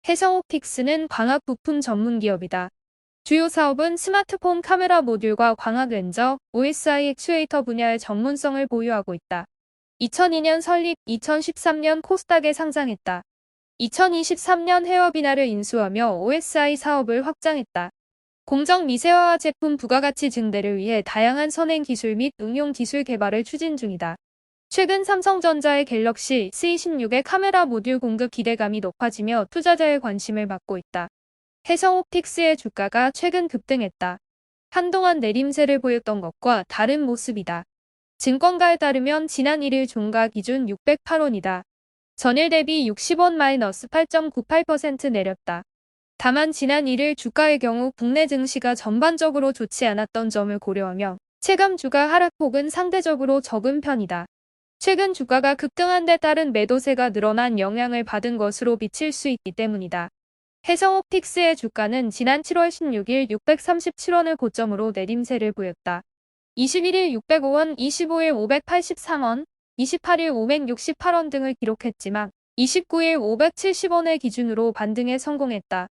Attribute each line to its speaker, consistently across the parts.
Speaker 1: 해성옵틱스는 광학 부품 전문 기업이다. 주요 사업은 스마트폰 카메라 모듈과 광학 렌저, OSI 액추에이터 분야의 전문성을 보유하고 있다. 2002년 설립, 2013년 코스닥에 상장했다. 2023년 헤어비나를 인수하며 OSI 사업을 확장했다. 공정 미세화와 제품 부가가치 증대를 위해 다양한 선행 기술 및 응용 기술 개발을 추진 중이다. 최근 삼성전자의 갤럭시 S26의 카메라 모듈 공급 기대감이 높아지며 투자자의 관심을 받고 있다. 해성옵틱스의 주가가 최근 급등했다. 한동안 내림세를 보였던 것과 다른 모습이다. 증권가에 따르면 지난 1일 종가 기준 608원이다. 전일 대비 60원-8.98% 내렸다. 다만 지난 1일 주가의 경우 국내 증시가 전반적으로 좋지 않았던 점을 고려하며 체감 주가 하락폭은 상대적으로 적은 편이다. 최근 주가가 급등한 데 따른 매도세가 늘어난 영향을 받은 것으로 비칠 수 있기 때문이다. 해성옵틱스의 주가는 지난 7월 16일 637원을 고점으로 내림세를 보였다. 21일 605원, 25일 583원, 28일 568원 등을 기록했지만 29일 570원을 기준으로 반등에 성공했다.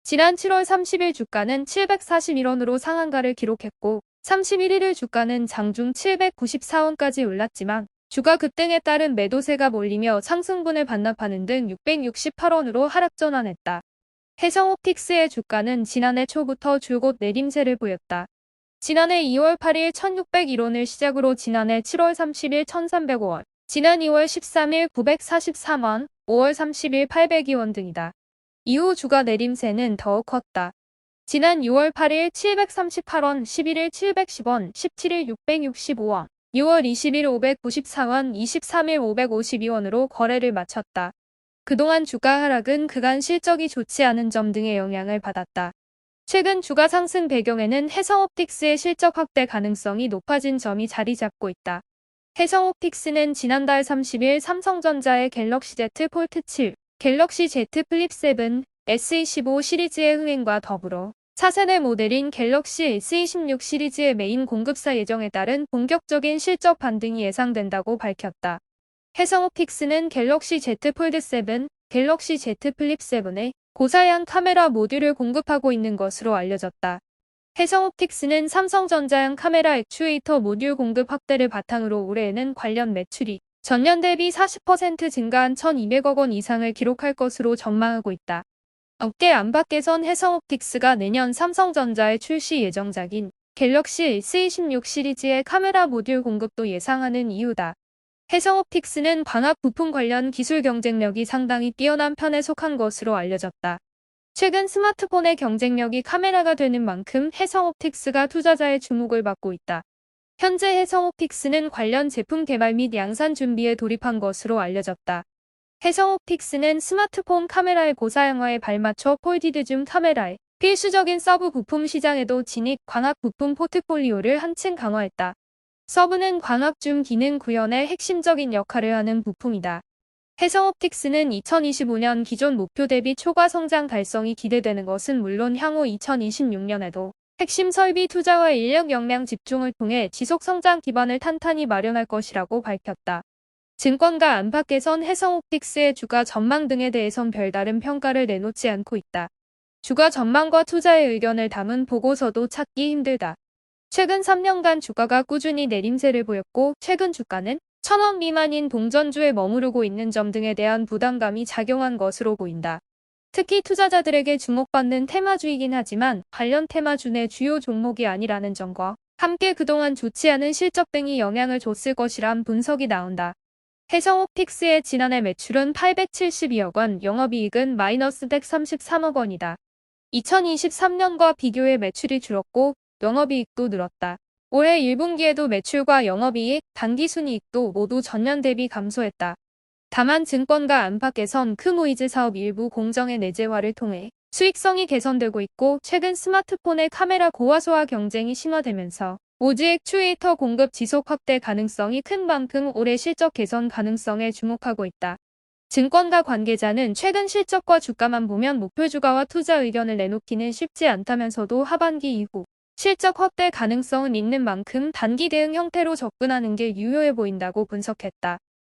Speaker 1: 지난 7월 30일 주가는 741원으로 상한가를 기록했고 31일 주가는 장중 794원까지 올랐지만 주가 급등에 따른 매도세가 몰리며 상승분을 반납하는 등 668원으로 하락 전환했다. 해성옵틱스의 주가는 지난해 초부터 줄곧 내림세를 보였다. 지난해 2월 8일 1601원을 시작으로 지난해 7월 30일 1305원, 지난 2월 13일 943원, 5월 30일 802원 등이다. 이후 주가 내림세는 더욱 컸다. 지난 6월 8일 738원, 11일 710원, 17일 665원, 6월 20일 594원, 23일 552원으로 거래를 마쳤다. 그동안 주가 하락은 그간 실적이 좋지 않은 점 등의 영향을 받았다. 최근 주가 상승 배경에는 해성옵틱스의 실적 확대 가능성이 높아진 점이 자리 잡고 있다. 해성옵틱스는 지난달 30일 삼성전자의 갤럭시 Z 폴드 7, 갤럭시 Z 플립 7, S25 시리즈의 흥행과 더불어 차세대 모델인 갤럭시 S26 시리즈의 메인 공급사 예정에 따른 본격적인 실적 반등이 예상된다고 밝혔다. 해성옵틱스는 갤럭시 Z 폴드 7, 갤럭시 Z 플립 7에 고사양 카메라 모듈을 공급하고 있는 것으로 알려졌다. 해성옵틱스는 삼성전자용 카메라 액추에이터 모듈 공급 확대를 바탕으로 올해에는 관련 매출이 전년 대비 40% 증가한 1,200억 원 이상을 기록할 것으로 전망하고 있다. 업계 안팎에선 해성옵틱스가 내년 삼성전자의 출시 예정작인 갤럭시 S26 시리즈의 카메라 모듈 공급도 예상하는 이유다. 해성옵틱스는 광학 부품 관련 기술 경쟁력이 상당히 뛰어난 편에 속한 것으로 알려졌다. 최근 스마트폰의 경쟁력이 카메라가 되는 만큼 해성옵틱스가 투자자의 주목을 받고 있다. 현재 해성옵틱스는 관련 제품 개발 및 양산 준비에 돌입한 것으로 알려졌다. 해성옵틱스는 스마트폰 카메라의 고사양화에 발맞춰 폴디드 줌 카메라의 필수적인 서브 부품 시장에도 진입, 광학 부품 포트폴리오를 한층 강화했다. 서브는 광학 줌 기능 구현의 핵심적인 역할을 하는 부품이다. 해성옵틱스는 2025년 기존 목표 대비 초과 성장 달성이 기대되는 것은 물론 향후 2026년에도 핵심 설비 투자와 인력 역량 집중을 통해 지속 성장 기반을 탄탄히 마련할 것이라고 밝혔다. 증권가 안팎에선 해성옵틱스의 주가 전망 등에 대해선 별다른 평가를 내놓지 않고 있다. 주가 전망과 투자의 의견을 담은 보고서도 찾기 힘들다. 최근 3년간 주가가 꾸준히 내림세를 보였고 최근 주가는 1,000원 미만인 동전주에 머무르고 있는 점 등에 대한 부담감이 작용한 것으로 보인다. 특히 투자자들에게 주목받는 테마주이긴 하지만 관련 테마주 내 주요 종목이 아니라는 점과 함께 그동안 좋지 않은 실적 등이 영향을 줬을 것이란 분석이 나온다. 해성옵틱스의 지난해 매출은 872억 원, 영업이익은 마이너스 133억 원이다. 2023년과 비교해 매출이 줄었고 영업이익도 늘었다. 올해 1분기에도 매출과 영업이익, 당기순이익도 모두 전년 대비 감소했다. 다만 증권가 안팎에선 크모이즈 사업 일부 공정의 내재화를 통해 수익성이 개선되고 있고 최근 스마트폰의 카메라 고화소화 경쟁이 심화되면서 오지 액추에이터 공급 지속 확대 가능성이 큰 만큼 올해 실적 개선 가능성에 주목하고 있다. 증권가 관계자는 최근 실적과 주가만 보면 목표 주가와 투자 의견을 내놓기는 쉽지 않다면서도 하반기 이후 실적 확대 가능성은 있는 만큼 단기 대응 형태로 접근하는 게 유효해 보인다고 분석했다.